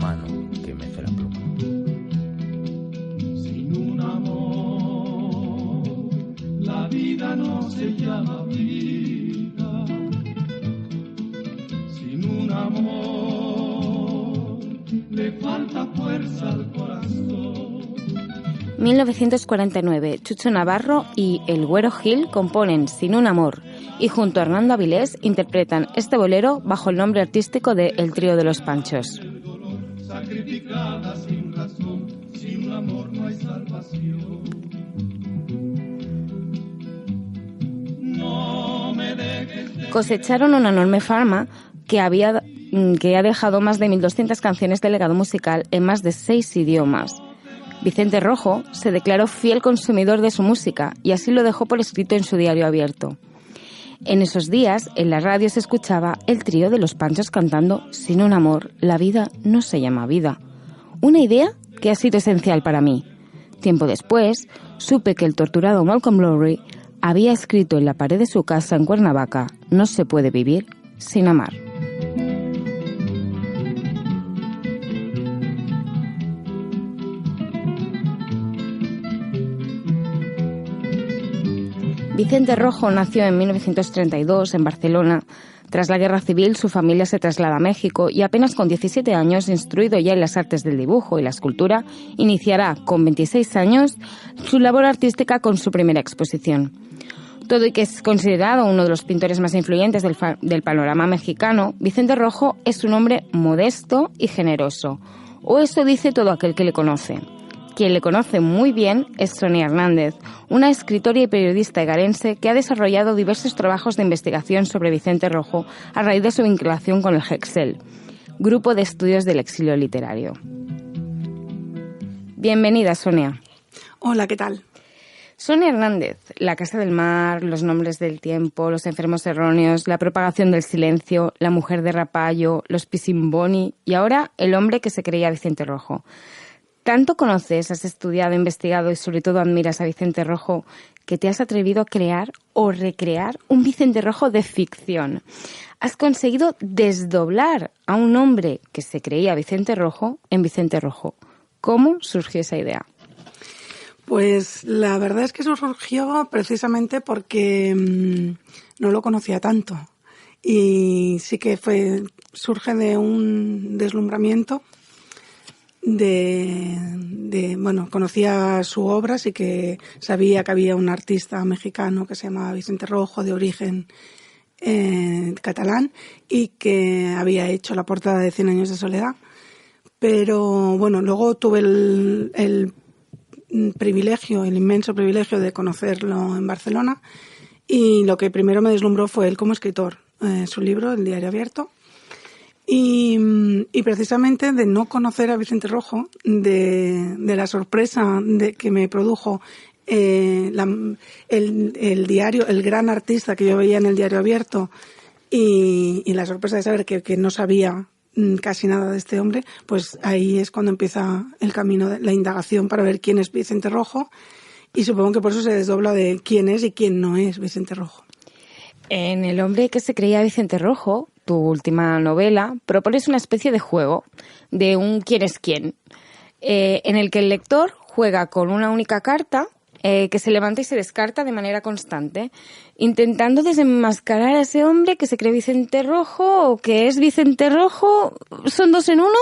mano que mece la pluma. Sin un amor, la vida no se llama vida. Sin un amor, le falta fuerza al corazón. 1949, Chucho Navarro y El Güero Gil componen Sin un amor y junto a Hernando Avilés interpretan este bolero bajo el nombre artístico de El Trío de los Panchos. Sacrificada sin razón, sin un amor no hay salvación. No me dejes. Cosecharon una enorme fama que ha dejado más de 1.200 canciones de legado musical en más de 6 idiomas. Vicente Rojo se declaró fiel consumidor de su música y así lo dejó por escrito en su diario abierto. En esos días, en la radio se escuchaba el trío de los Panchos cantando Sin un amor, la vida no se llama vida. Una idea que ha sido esencial para mí. Tiempo después, supe que el torturado Malcolm Lowry había escrito en la pared de su casa en Cuernavaca: no se puede vivir sin amar. Vicente Rojo nació en 1932 en Barcelona. Tras la Guerra Civil, su familia se traslada a México y apenas con 17 años, instruido ya en las artes del dibujo y la escultura, iniciará, con 26 años, su labor artística con su primera exposición. Todo y que es considerado uno de los pintores más influyentes del panorama mexicano, Vicente Rojo es un hombre modesto y generoso. O eso dice todo aquel que le conoce. Quien le conoce muy bien es Sonia Hernández, una escritora y periodista egarense que ha desarrollado diversos trabajos de investigación sobre Vicente Rojo a raíz de su vinculación con el GEXEL, Grupo de Estudios del Exilio Literario. Bienvenida, Sonia. Hola, ¿qué tal? Sonia Hernández, La Casa del Mar, Los Nombres del Tiempo, Los Enfermos Erróneos, La Propagación del Silencio, La Mujer de Rapallo, Los Pisimboni y ahora El Hombre que se creía Vicente Rojo. ¿Tanto conoces, has estudiado, investigado y sobre todo admiras a Vicente Rojo que te has atrevido a crear o recrear un Vicente Rojo de ficción? Has conseguido desdoblar a un hombre que se creía Vicente Rojo en Vicente Rojo. ¿Cómo surgió esa idea? Pues la verdad es que eso surgió precisamente porque no lo conocía tanto. Y sí que surge de un deslumbramiento bueno, conocía su obra, sí que sabía que había un artista mexicano que se llamaba Vicente Rojo, de origen catalán, y que había hecho la portada de 100 años de soledad. Pero bueno, luego tuve el inmenso privilegio de conocerlo en Barcelona, y lo que primero me deslumbró fue él como escritor, su libro, El Diario Abierto. Y precisamente de no conocer a Vicente Rojo, de la sorpresa que me produjo el diario, el gran artista que yo veía en El Diario Abierto, y la sorpresa de saber que no sabía casi nada de este hombre, pues ahí es cuando empieza el camino de la indagación para ver quién es Vicente Rojo, y supongo que por eso se desdobla de quién es y quién no es Vicente Rojo. En El Hombre que se creía Vicente Rojo, tu última novela, propones una especie de juego de un quién es quién, en el que el lector juega con una única carta que se levanta y se descarta de manera constante, intentando desenmascarar a ese hombre que se cree Vicente Rojo o que es Vicente Rojo. ¿Son dos en uno?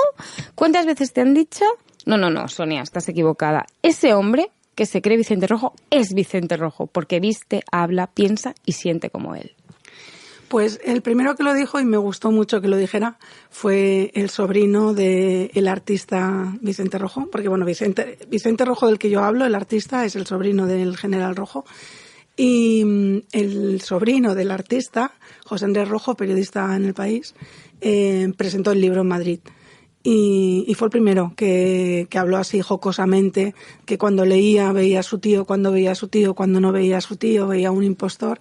¿Cuántas veces te han dicho? No, Sonia, estás equivocada. Ese hombre que se cree Vicente Rojo es Vicente Rojo, porque viste, habla, piensa y siente como él. Pues el primero que lo dijo, y me gustó mucho que lo dijera, fue el sobrino del artista Vicente Rojo, porque bueno, Vicente Rojo del que yo hablo, el artista, es el sobrino del general Rojo, y el sobrino del artista, José Andrés Rojo, periodista en El País, presentó el libro en Madrid. Y fue el primero que habló así jocosamente, que cuando leía veía a su tío, cuando veía a su tío, cuando no veía a su tío, veía a un impostor.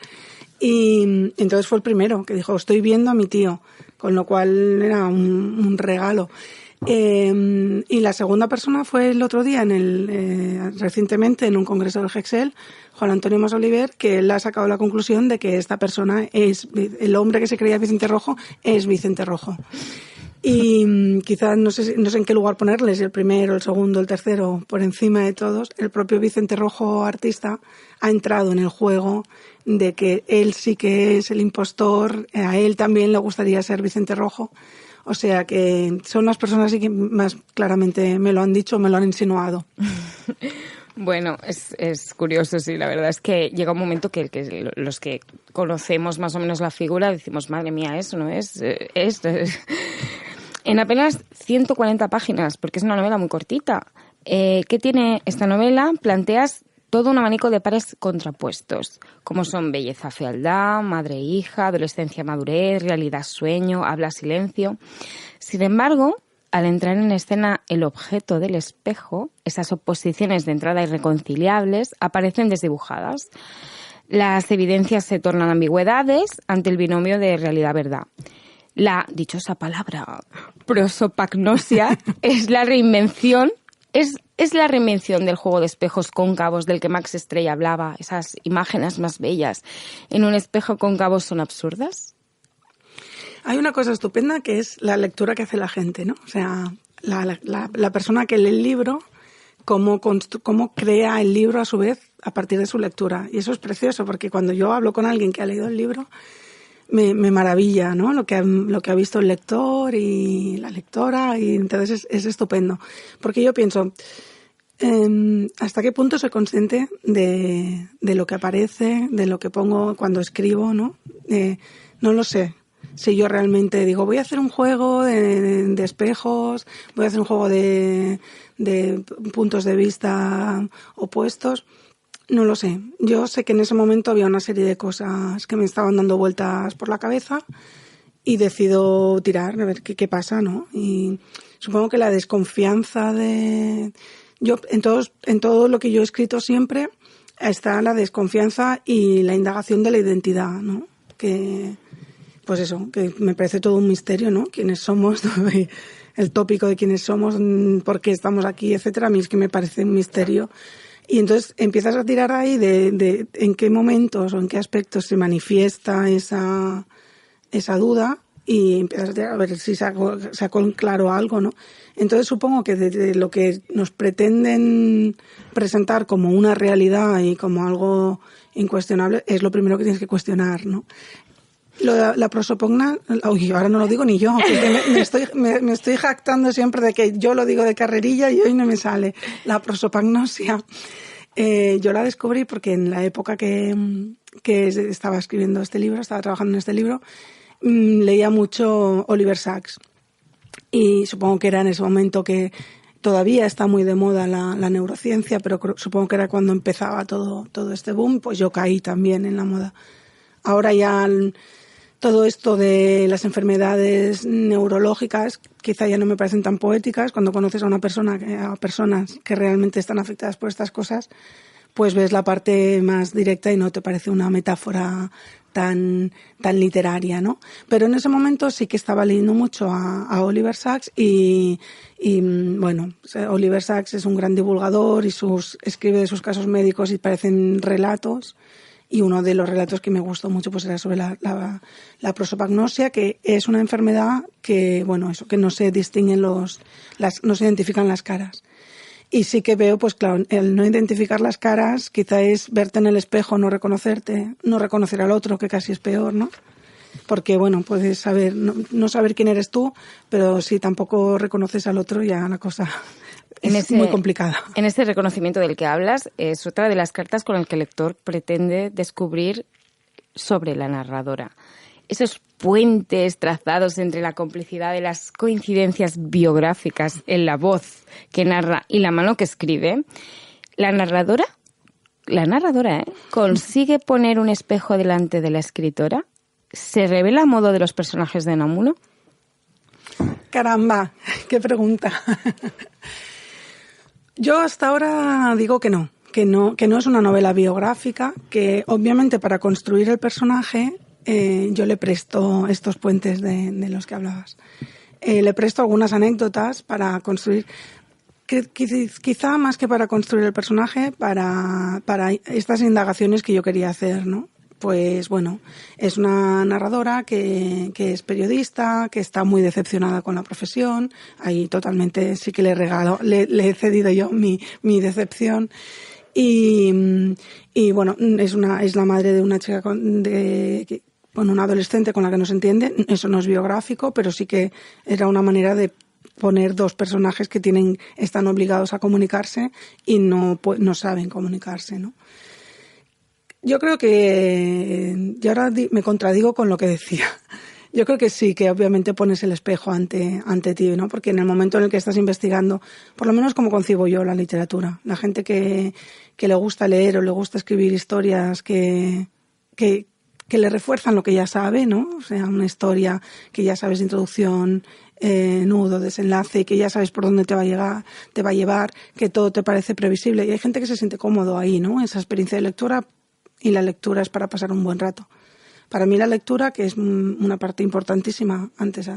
Y entonces fue el primero que dijo, estoy viendo a mi tío, con lo cual era un regalo. Y la segunda persona fue el otro día, recientemente en un congreso del GEXEL, Juan Antonio Masoliver, que él ha sacado la conclusión de que esta persona es, el hombre que se creía Vicente Rojo, es Vicente Rojo. Y quizás no sé en qué lugar ponerles, el primero, el segundo, el tercero, por encima de todos. El propio Vicente Rojo, artista, ha entrado en el juego de que él sí que es el impostor, a él también le gustaría ser Vicente Rojo. O sea que son las personas que más claramente me lo han dicho, me lo han insinuado. Bueno, es curioso, sí, la verdad es que llega un momento que los que conocemos más o menos la figura decimos, madre mía, eso no es esto. En apenas 140 páginas, porque es una novela muy cortita. ¿Qué tiene esta novela? Planteas todo un abanico de pares contrapuestos, como son belleza, fealdad, madre e hija, adolescencia, madurez, realidad, sueño, habla, silencio. Sin embargo, al entrar en escena el objeto del espejo, esas oposiciones de entrada irreconciliables aparecen desdibujadas. Las evidencias se tornan ambigüedades ante el binomio de realidad-verdad. La dichosa palabra prosopagnosia es la reinvención, es la reinvención del juego de espejos cóncavos del que Max Estrella hablaba. Esas imágenes más bellas en un espejo cóncavo son absurdas. Hay una cosa estupenda que es la lectura que hace la gente, ¿no? O sea, la persona que lee el libro, cómo crea el libro a su vez a partir de su lectura. Y eso es precioso, porque cuando yo hablo con alguien que ha leído el libro, me maravilla, ¿no? Lo que ha visto el lector y la lectora, y entonces es estupendo. Porque yo pienso, ¿hasta qué punto soy consciente de lo que aparece, de lo que pongo cuando escribo, ¿no? No lo sé. Si yo realmente digo, voy a hacer un juego de espejos, voy a hacer un juego de puntos de vista opuestos, no lo sé. Yo sé que en ese momento había una serie de cosas que me estaban dando vueltas por la cabeza y decido tirar, a ver qué pasa, ¿no? Y supongo que la desconfianza yo en todo lo que yo he escrito siempre está la desconfianza y la indagación de la identidad, ¿no? Pues eso, que me parece todo un misterio, ¿no? Quiénes somos, el tópico de quiénes somos, por qué estamos aquí, etcétera. A mí es que me parece un misterio. Y entonces empiezas a tirar ahí de en qué momentos o en qué aspectos se manifiesta esa duda y empiezas a tirar a ver si saco en claro algo, ¿no? Entonces supongo que de lo que nos pretenden presentar como una realidad y como algo incuestionable es lo primero que tienes que cuestionar, ¿no? La prosopagnosia, ahora no lo digo ni yo, porque me estoy jactando siempre de que yo lo digo de carrerilla y hoy no me sale. La prosopagnosia, yo la descubrí porque en la época que estaba escribiendo este libro, estaba trabajando en este libro, leía mucho Oliver Sacks. Y supongo que era en ese momento que todavía está muy de moda la neurociencia, pero supongo que era cuando empezaba todo este boom, pues yo caí también en la moda. Ahora ya todo esto de las enfermedades neurológicas quizá ya no me parecen tan poéticas. Cuando conoces a personas que realmente están afectadas por estas cosas, pues ves la parte más directa y no te parece una metáfora tan literaria, ¿no? Pero en ese momento sí que estaba leyendo mucho a Oliver Sacks y bueno, Oliver Sacks es un gran divulgador y escribe de sus casos médicos y parecen relatos. Y uno de los relatos que me gustó mucho pues era sobre la prosopagnosia, que es una enfermedad que, bueno, eso, que no se distinguen no se identifican las caras. Y sí que veo, pues claro, el no identificar las caras quizá es verte en el espejo, no reconocerte, no reconocer al otro, que casi es peor, ¿no? Porque, bueno, puedes saber, no saber quién eres tú, pero si tampoco reconoces al otro, ya la cosa es muy complicada. En ese reconocimiento del que hablas, es otra de las cartas con el que el lector pretende descubrir sobre la narradora. Esos puentes trazados entre la complicidad de las coincidencias biográficas en la voz que narra y la mano que escribe. La narradora, consigue poner un espejo delante de la escritora. ¿Se revela a modo de los personajes de Unamuno? Caramba, qué pregunta. Yo hasta ahora digo que no es una novela biográfica, que obviamente para construir el personaje yo le presto estos puentes de los que hablabas. Le presto algunas anécdotas para construir, quizá más que para construir el personaje, para estas indagaciones que yo quería hacer, ¿no? pues bueno, es una narradora que es periodista, que está muy decepcionada con la profesión. Ahí totalmente sí que le he cedido yo mi decepción. Y bueno, es la madre de una chica una adolescente con la que no se entiende. Eso no es biográfico, pero sí que era una manera de poner dos personajes que están obligados a comunicarse y no saben comunicarse, ¿no? Yo creo que, y ahora me contradigo con lo que decía. Yo creo que sí, que obviamente pones el espejo ante ti, ¿no? Porque en el momento en el que estás investigando, por lo menos como concibo yo la literatura, la gente que le gusta leer o le gusta escribir historias que le refuerzan lo que ya sabe, ¿no? O sea, una historia que ya sabes de introducción, nudo, desenlace, y que ya sabes por dónde te va a llevar, que todo te parece previsible. Y hay gente que se siente cómodo ahí, ¿no? Esa experiencia de lectura, y la lectura es para pasar un buen rato. Para mí la lectura, que es una parte importantísima antes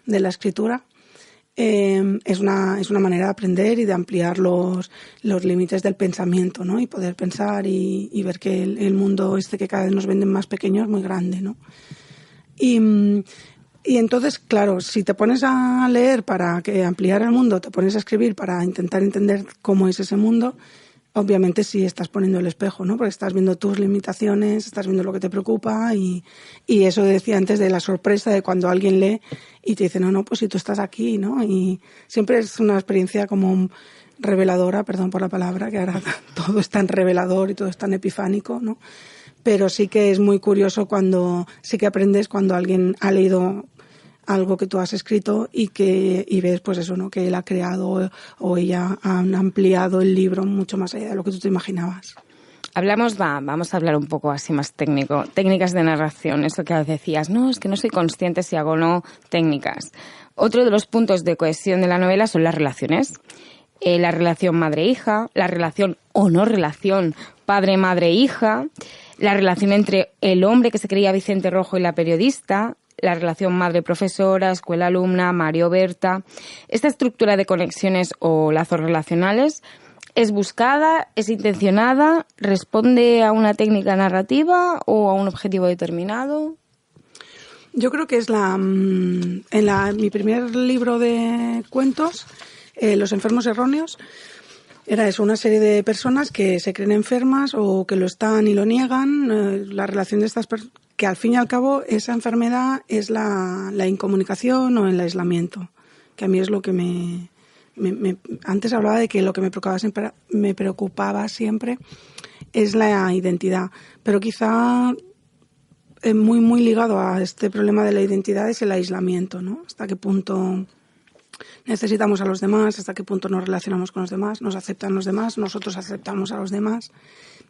de la escritura, es una manera de aprender y de ampliar los límites del pensamiento, ¿no? Y poder pensar y ver que el mundo que cada vez nos venden más pequeño es muy grande, ¿no? Y entonces, claro, si te pones a leer para ampliar el mundo, te pones a escribir para intentar entender cómo es ese mundo, obviamente sí estás poniendo el espejo, ¿no? Porque estás viendo tus limitaciones, estás viendo lo que te preocupa y eso decía antes de la sorpresa de cuando alguien lee y te dice, no, pues si tú estás aquí, ¿no? Y siempre es una experiencia como reveladora, perdón por la palabra, que ahora todo es tan revelador y todo es tan epifánico, ¿no? Pero sí que es muy curioso sí que aprendes cuando alguien ha leído algo que tú has escrito y ves pues eso, ¿no? Que él ha creado o ella han ampliado el libro mucho más allá de lo que tú te imaginabas. Vamos a hablar un poco así más técnico, técnicas de narración, eso que decías, no, es que no soy consciente si hago o no técnicas. Otro de los puntos de cohesión de la novela son las relaciones. La relación madre-hija, la relación o no relación padre-madre-hija, la relación entre el hombre que se creía Vicente Rojo y la periodista, la relación madre-profesora, escuela-alumna, Mario-Berta. Esta estructura de conexiones o lazos relacionales es buscada, es intencionada, responde a una técnica narrativa o a un objetivo determinado. Yo creo que es mi primer libro de cuentos, Los enfermos erróneos, era eso, una serie de personas que se creen enfermas o que lo están y lo niegan. La relación de estas personas, que al fin y al cabo esa enfermedad es la incomunicación o el aislamiento, que a mí es lo que antes hablaba de que lo que me preocupaba siempre es la identidad, pero quizá muy muy ligado a este problema de la identidad es el aislamiento, ¿no? Hasta qué punto necesitamos a los demás, hasta qué punto nos relacionamos con los demás, nos aceptan los demás, nosotros aceptamos a los demás.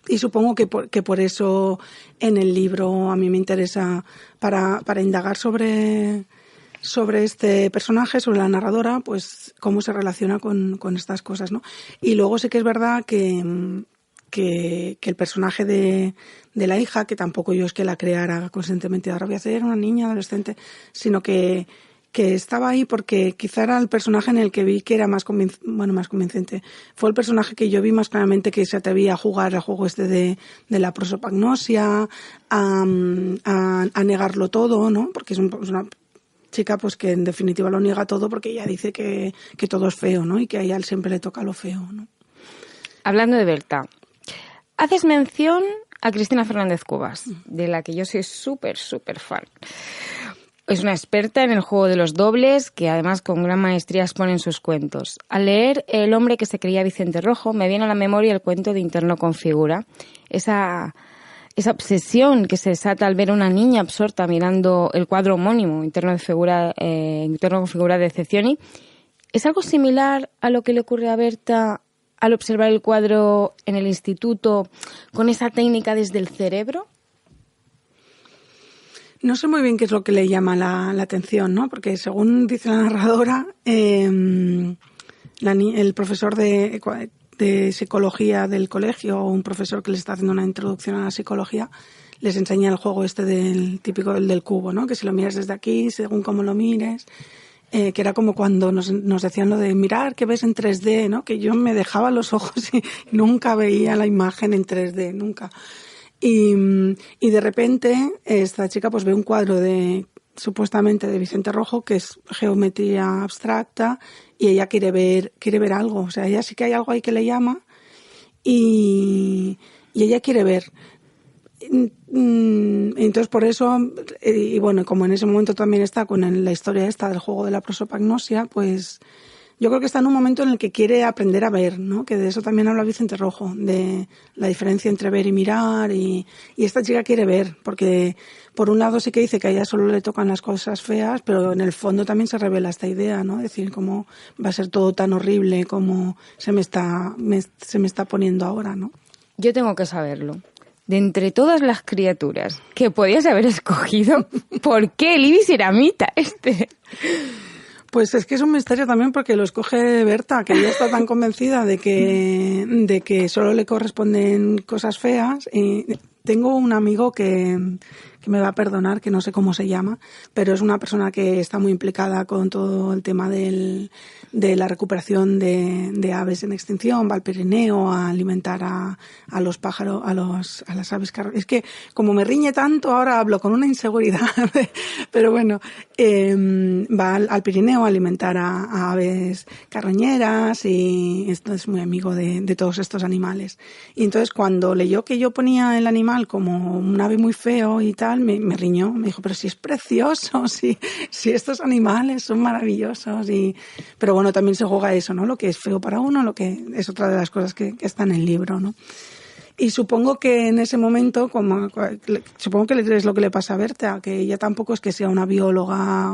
Y supongo que por eso en el libro a mí me interesa para indagar sobre este personaje, sobre la narradora, pues cómo se relaciona con estas cosas, ¿no? Y luego sí que es verdad que el personaje de la hija, que tampoco yo es que la creara conscientemente, ahora voy a hacer una niña adolescente, sino que estaba ahí porque quizá era el personaje en el que vi que era más convincente. Fue el personaje que yo vi más claramente que se atrevía a jugar al juego de la prosopagnosia, a negarlo todo, ¿no? Porque es una chica pues que en definitiva lo niega todo porque ella dice que todo es feo, ¿no? Y que a ella siempre le toca lo feo, ¿no? Hablando de Berta, haces mención a Cristina Fernández Cubas, de la que yo soy súper, súper fan. Es una experta en el juego de los dobles, que además con gran maestría expone en sus cuentos. Al leer El hombre que se creía Vicente Rojo, me viene a la memoria el cuento de Interno con figura. Esa obsesión que se desata al ver a una niña absorta mirando el cuadro homónimo, Interno con figura de Cecchioni. ¿Es algo similar a lo que le ocurre a Berta al observar el cuadro en el instituto con esa técnica desde el cerebro? No sé muy bien qué es lo que le llama la atención, ¿no? Porque según dice la narradora, el profesor de psicología del colegio, o un profesor que les está haciendo una introducción a la psicología, les enseña el juego del típico del cubo, ¿no? Que si lo miras desde aquí, según cómo lo mires, que era como cuando nos decían lo de mirar que ves en 3D, ¿no? Que yo me dejaba los ojos y nunca veía la imagen en 3D, nunca. Y de repente esta chica pues ve un cuadro supuestamente de Vicente Rojo, que es geometría abstracta, y ella quiere ver algo. O sea, ella sí que hay algo ahí que le llama y ella quiere ver. Entonces por eso, y bueno, como en ese momento también está con la historia esta del juego de la prosopagnosia, pues yo creo que está en un momento en el que quiere aprender a ver, ¿no? Que de eso también habla Vicente Rojo, de la diferencia entre ver y mirar, y esta chica quiere ver, porque por un lado sí que dice que a ella solo le tocan las cosas feas, pero en el fondo también se revela esta idea, ¿no? Es decir, cómo va a ser todo tan horrible como se me está poniendo ahora, ¿no? Yo tengo que saberlo. De entre todas las criaturas que podías haber escogido, ¿por qué el Ibis Iramita este? Pues es que es un misterio también porque lo escoge Berta, que ella está tan convencida de que solo le corresponden cosas feas. Y tengo un amigo que me va a perdonar, que no sé cómo se llama, pero es una persona que está muy implicada con todo el tema de la recuperación de aves en extinción, va al Pirineo a alimentar a los pájaros, a las aves carroñeras. Es que como me riñe tanto, ahora hablo con una inseguridad, pero bueno, va al Pirineo a alimentar a aves carroñeras, y esto es muy amigo de todos estos animales. Y entonces cuando leyó que yo ponía el animal como un ave muy feo y tal, me riñó, me dijo, pero si es precioso, si estos animales son maravillosos. Pero bueno, también se juega eso, ¿no? Lo que es feo para uno, lo que es otra de las cosas que está en el libro, ¿no? Y supongo que en ese momento, supongo que es lo que le pasa a Berta, que ella tampoco es que sea una bióloga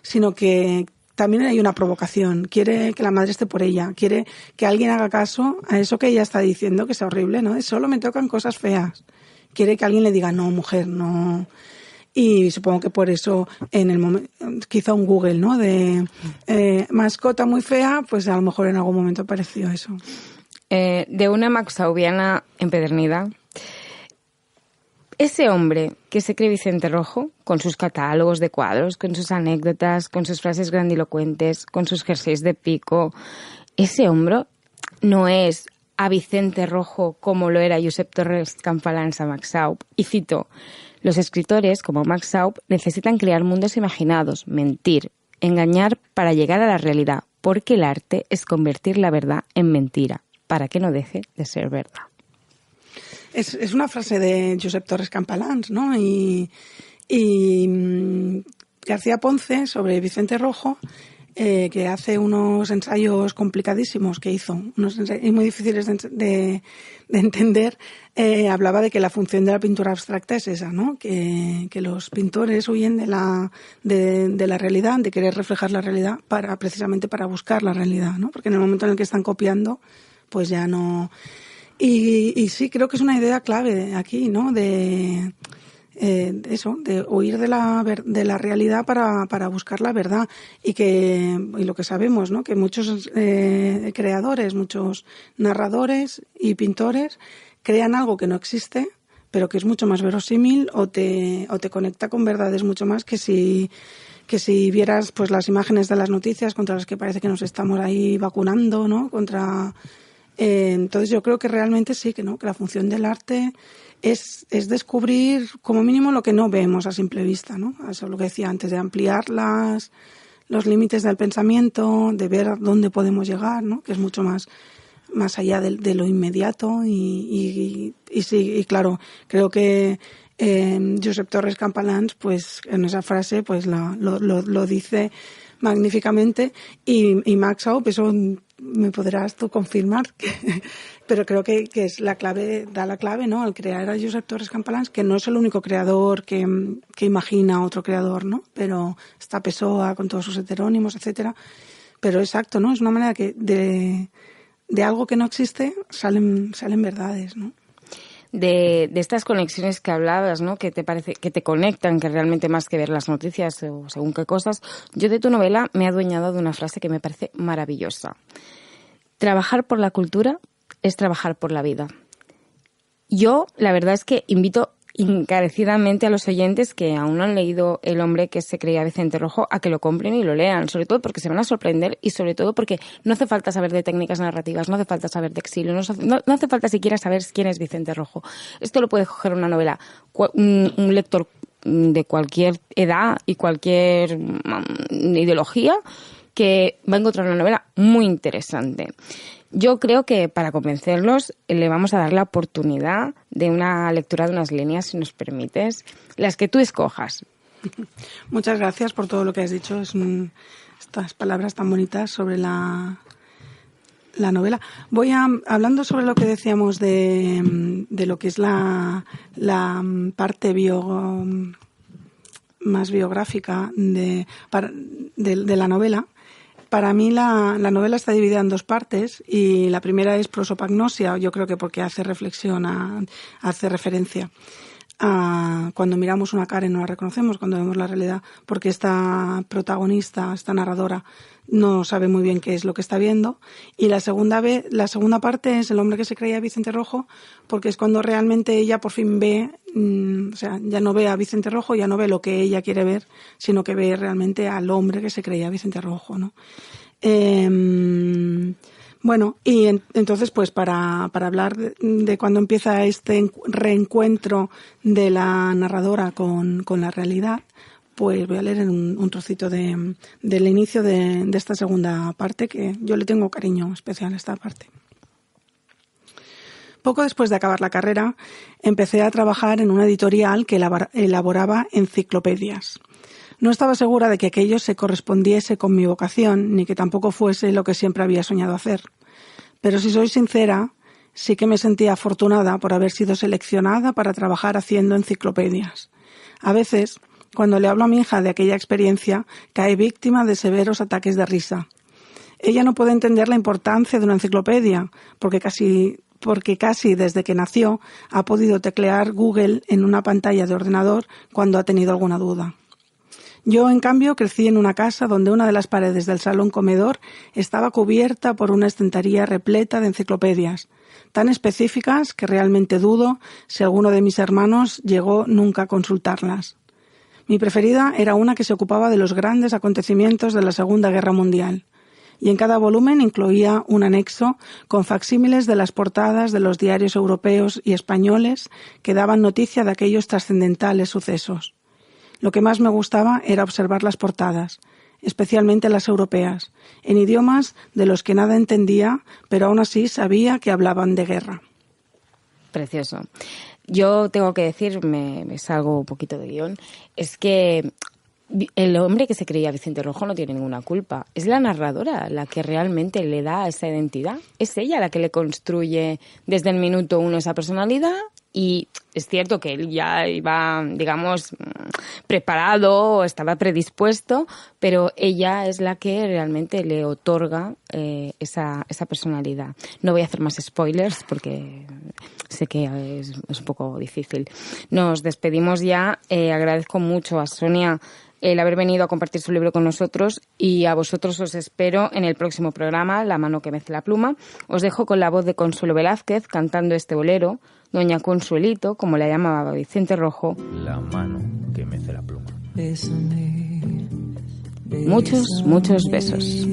sino que también hay una provocación. Quiere que la madre esté por ella, quiere que alguien haga caso a eso que ella está diciendo, que es horrible, ¿no? Solo me tocan cosas feas. Quiere que alguien le diga, no, mujer, no. Y supongo que por eso en el momento, quizá un Google, ¿no? De mascota muy fea, pues a lo mejor en algún momento apareció eso. De una maxaubiana empedernida, ese hombre que se cree Vicente Rojo, con sus catálogos de cuadros, con sus anécdotas, con sus frases grandilocuentes, con sus jerseys de pico, ese hombre no es a Vicente Rojo como lo era Josep Torres Campalans a Max Schaub. Y cito, los escritores, como Max Schaub, necesitan crear mundos imaginados, mentir, engañar para llegar a la realidad, porque el arte es convertir la verdad en mentira, para que no deje de ser verdad. Es una frase de Josep Torres Campalans, ¿no? Y García Ponce, sobre Vicente Rojo, que hace unos ensayos complicadísimos que hizo, unos ensayos muy difíciles de entender, hablaba de que la función de la pintura abstracta es esa, ¿no? Que los pintores huyen de la realidad, de querer reflejar la realidad precisamente para buscar la realidad, ¿no? Porque en el momento en el que están copiando, pues ya no. Y sí, creo que es una idea clave aquí, ¿no? De huir de la realidad para buscar la verdad, y lo que sabemos, ¿no? Que muchos creadores, muchos narradores y pintores crean algo que no existe, pero que es mucho más verosímil o te conecta con verdades mucho más que si vieras pues las imágenes de las noticias contra las que parece que nos estamos ahí vacunando, ¿no? Entonces yo creo que realmente sí, que la función del arte es descubrir como mínimo lo que no vemos a simple vista, ¿no? Eso es lo que decía antes, de ampliar los límites del pensamiento, de ver a dónde podemos llegar, ¿no? Que es mucho más allá de lo inmediato, y sí, y claro, creo que Josep Torres Campalans, pues en esa frase pues lo dice magníficamente, y Max Schaub, eso me podrás tú confirmar, pero creo que es la clave, da la clave, ¿no? Al crear a Josep Torres Campalans, que no es el único creador que imagina a otro creador, ¿no? Pero está Pessoa con todos sus heterónimos, etcétera. Pero exacto, ¿no? Es una manera que de algo que no existe salen verdades, ¿no? De estas conexiones que hablabas, ¿no? Que te parece que te conectan, que realmente más que ver las noticias o según qué cosas. Yo de tu novela me he adueñado de una frase que me parece maravillosa. Trabajar por la cultura es trabajar por la vida. Yo, la verdad es que invito encarecidamente a los oyentes que aún no han leído El hombre que se creía Vicente Rojo a que lo compren y lo lean, sobre todo porque se van a sorprender y sobre todo porque no hace falta saber de técnicas narrativas, no hace falta saber de exilio, no hace falta siquiera saber quién es Vicente Rojo. Esto lo puede coger una novela, un lector de cualquier edad y cualquier ideología que va a encontrar una novela muy interesante. Yo creo que para convencerlos le vamos a dar la oportunidad de una lectura de unas líneas, si nos permites, las que tú escojas. Muchas gracias por todo lo que has dicho. Estas palabras tan bonitas sobre la novela. Hablando sobre lo que decíamos de lo que es la parte más biográfica de la novela. Para mí la novela está dividida en dos partes y la primera es prosopagnosia, yo creo que porque hace referencia a cuando miramos una cara y no la reconocemos, cuando vemos la realidad, porque esta protagonista, esta narradora, no sabe muy bien qué es lo que está viendo. Y la segunda parte es El hombre que se creía Vicente Rojo, porque es cuando realmente ella por fin ve, ya no ve a Vicente Rojo, ya no ve lo que ella quiere ver, sino que ve realmente al hombre que se creía Vicente Rojo, ¿no? Bueno, y entonces pues para hablar de cuando empieza este reencuentro de la narradora con la realidad, pues voy a leer un trocito del inicio de esta segunda parte, que yo le tengo cariño especial a esta parte. Poco después de acabar la carrera, empecé a trabajar en una editorial que elaboraba enciclopedias. No estaba segura de que aquello se correspondiese con mi vocación, ni que tampoco fuese lo que siempre había soñado hacer. Pero si soy sincera, sí que me sentía afortunada por haber sido seleccionada para trabajar haciendo enciclopedias. A veces, cuando le hablo a mi hija de aquella experiencia, cae víctima de severos ataques de risa. Ella no puede entender la importancia de una enciclopedia, porque casi desde que nació ha podido teclear Google en una pantalla de ordenador cuando ha tenido alguna duda. Yo, en cambio, crecí en una casa donde una de las paredes del salón comedor estaba cubierta por una estantería repleta de enciclopedias, tan específicas que realmente dudo si alguno de mis hermanos llegó nunca a consultarlas. Mi preferida era una que se ocupaba de los grandes acontecimientos de la Segunda Guerra Mundial, y en cada volumen incluía un anexo con facsímiles de las portadas de los diarios europeos y españoles que daban noticia de aquellos trascendentales sucesos. Lo que más me gustaba era observar las portadas, especialmente las europeas, en idiomas de los que nada entendía, pero aún así sabía que hablaban de guerra. Precioso. Yo tengo que decir, me salgo un poquito de guión, es que el hombre que se creía Vicente Rojo no tiene ninguna culpa. Es la narradora la que realmente le da esa identidad. Es ella la que le construye desde el minuto uno esa personalidad. Y es cierto que él ya iba, digamos, preparado, estaba predispuesto, pero ella es la que realmente le otorga esa personalidad. No voy a hacer más spoilers porque sé que es un poco difícil. Nos despedimos ya. Agradezco mucho a Sonia el haber venido a compartir su libro con nosotros y a vosotros os espero en el próximo programa, La mano que mece la pluma. Os dejo con la voz de Consuelo Velázquez cantando este bolero, Doña Consuelito, como la llamaba Vicente Rojo. La mano que mece la pluma. Muchos, muchos besos.